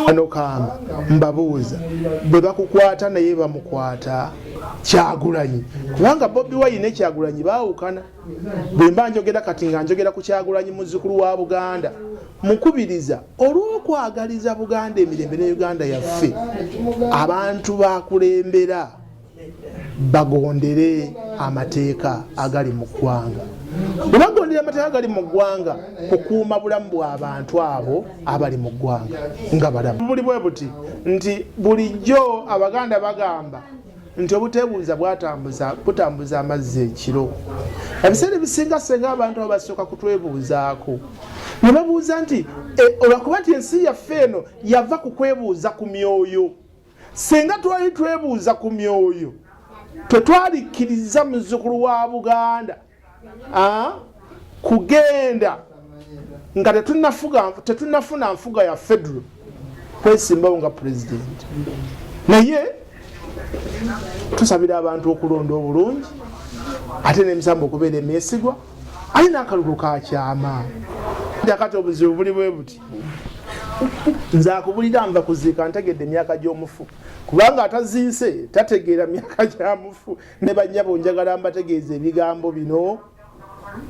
Ano kamba mbabuuza bwe bakukwata naye bamukwata Kyagulanyi kubanga Bobi Wine ne Kyagulanyi baawukana. Bwe mba njogera kati nga njogera ku Kyagulanyi muzzukulu wa Buganda mukubiriza olw'okwagaliza Buganda emirembe ne Uganda yaffe abantu bakulembera bagondere amateeka agali mu ggwanga. Bwe bagondera amateeka agali mu ggwanga kukuuma bulamu bw'abantu abo abali mu ggwanga nga balamu. Buli bwe buti nti bulijjo Abaganda bagamba nti obuteebuuza butambuza amazzi ekiro. Ebiseera ebisinga senga abantu abo basooka kutwebuuzaako ne babuuza nti olwakuba nti ensi yaffe eno yava ku kwebuuza ku myoyo. Senga twali twebuuza ku myoyo tetwalikkiriza muzzukulu wa Buganda kugenda nga tetunnafuna nfuga ya federal kwesimbawo nga president. Naye tusabira abantu okulonda obulungi ate n'emisambo okubeera emyesigwa alina akalulu ka kyama. Kati obuzibu buli bwe buti nze akubulira nva kuziika ntegedde emyaka gy'omufu kubanga ataziise tategeera myaka gya mufu. Ne bannyabo njagala mbategeeza ebigambo bino.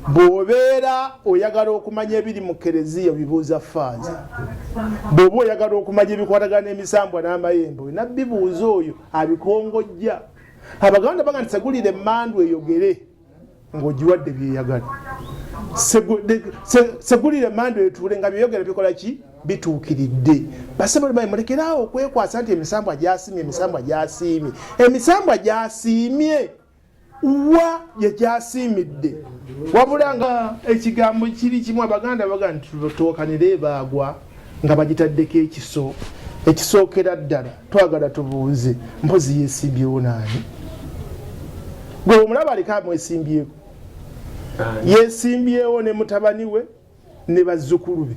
Bw'obeera oyagala okumanya ebiri mu kereziya bibuuza faaza. Bw'oba oyagala okumanya ebikwatagana n'emisambwa n'amayembe olina bibuuza oyo abikongojja. Abaganda bagamba segulire emmandu eyogere ng'ogiwadde byeyagala. Segulire emmandu etuule nga byeyogera bikola ki bituukiridde. Basebo bayi mulekeraawo okwekwasa nti emisambwa gyasiimye. Emisambwa gyasiimye wa yagyasiimidde wabula nga ekigambo kiri kimu. Abaganda baga nti twokanire baagwa nga bagitaddeko ekiso. Ekisookera ddala twagala tubuuze mpozi yeesimbyewo naani? Gwe omulaba aliko amwesimbyeko. Yeesimbyewo ne mutabani we ne bazzukulu be.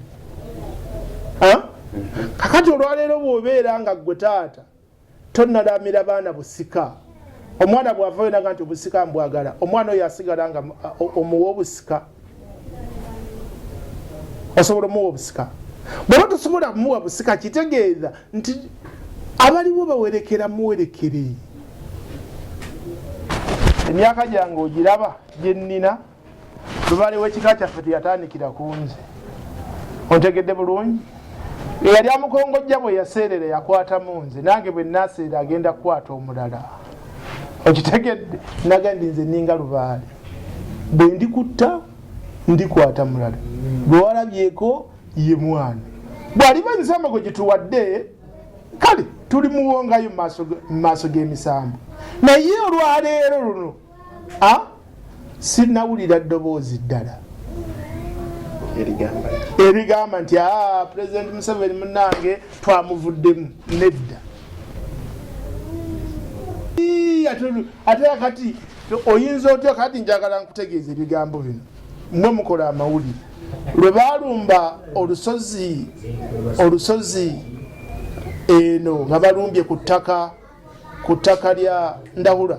Kakati olwaleero bw'obeera nga ggwe taata tonnalamira baana busika. Omwana bw'avayo naga nti obusika mbwagala, omwana oyo asigala nga omuwa obusika. Osobola omuwa obusika. Bw'oba tosobola kumuwa busika kitegeeza nti abaliwo bawerekera muwerekere. Emyaka gyange ogiraba gye nnina lubaale w'ekika kyaffe teyatandikira ku nze. Ontegedde bulungi? Eyali amukongojja bwe yaseerera yakwatamu nze nange bwe naaseera agenda kukwata omulala. Okitegedde? Naga ndi nze ninga lubaale. Bwe ndikutta ndikwata mulala. Bwe walabyeko ye mwana. Bw'aliba emisambo gwe gituwadde kale tuli muwongayo mu maaso g'emisambo. Naye olwaleero luno sinnawulira ddoboozi ddala erigamba nti President Museveni munnange twamuvuddemu. Nedda. Ate kati oyinza otya kati njagala nkutegeeza ebigambo bino. Mmwe mukola amawulire. Lwe baalumba olusozi eno nga balumbye ku ttaka lya Ndahura.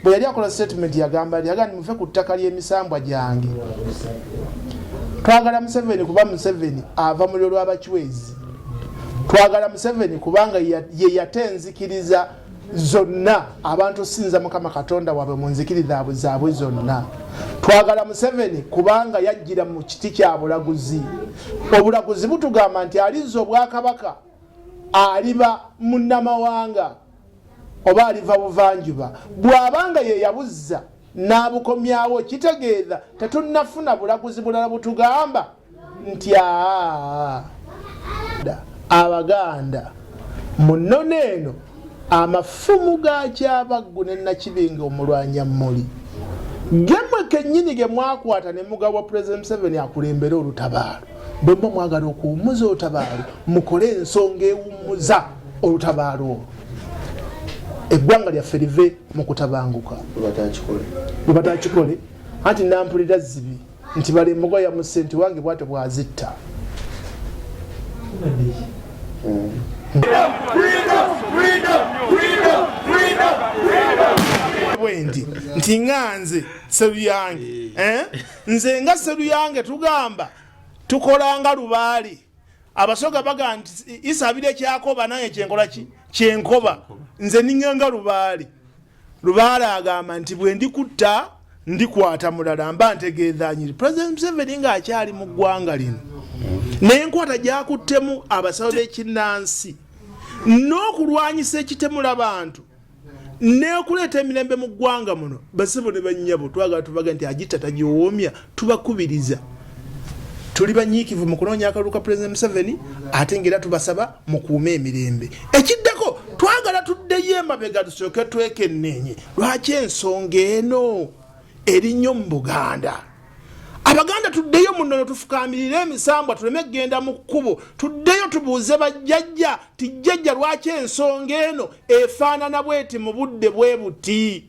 Bwe yali akola statement yagamba muve ku ttaka ly'emisambwa gyange. Twagala Museveni kuba Museveni ava mu lyo lw'abachwezi. Twagala Museveni kubanga ye yatenzikiriza zonna abantu sinza Mukama Katonda waabwe mu nzikiriza zaabwe zonna. Twagala Museveni kubanga yajjira mu kiti kya bulaguzi. Obulaguzi butugamba nti alizza obwakabaka aliba munnamawanga oba aliva buvanjuba. Bw'abanga ye yabuzza n'abukomyawo kitegeeza tetunnafuna bulaguzi bulala butugamba nti Abaganda mu nnono eno amafumu ga Kyabaggu ne Nakibinge omulwanya Mmuli gemwe kennyini ge mwakwata ne mugabwa President Museveni akulembera olutabaalo bwe mba mwagala okuwummuza olutabaalo mukole ensonga ewummuza olutabaalo olwo eggwanga lyaffe live mu kutabanguka bwe batakikole anti nampulira zibi nti balemugo ya musenti wange bwate bwazitta nti nganze Seruyange nze nga Seruyange tugamba tukolanga Lubaale abasoga baga nti isabire kyakoba naye kyenkola ki kyenkoba nze ninganga Lubaale agamba nti bwe ndikutta ndikwata mulala mba ntegeeza nyiri President Museveni nga akyali mu ggwanga lino n'enkwata gyakuttemu abasawo b'ekinnansi n'okulwanyisa ekitemula bantu n'okuleeta emirembe mu ggwanga muno basibo ne bannyabo twagala tubaga nti agita tagiwoomya tubakubiriza tuli banyiikivu mu kunoonya akalulu ka President Museveni ate ng'era tubasaba mukuume emirembe ekiddako twagala tuddeyo emabega tusooke twekenneenye lwaki ensonga eno erinnyo mu Buganda Abaganda tuddeyo muno tufukamirire emisambwa tuleme kgenda mu kkubo tuddeyo tubuuze bajjajja tijjajja lwaki ensonga eno efaanana bweti mu budde bwe buti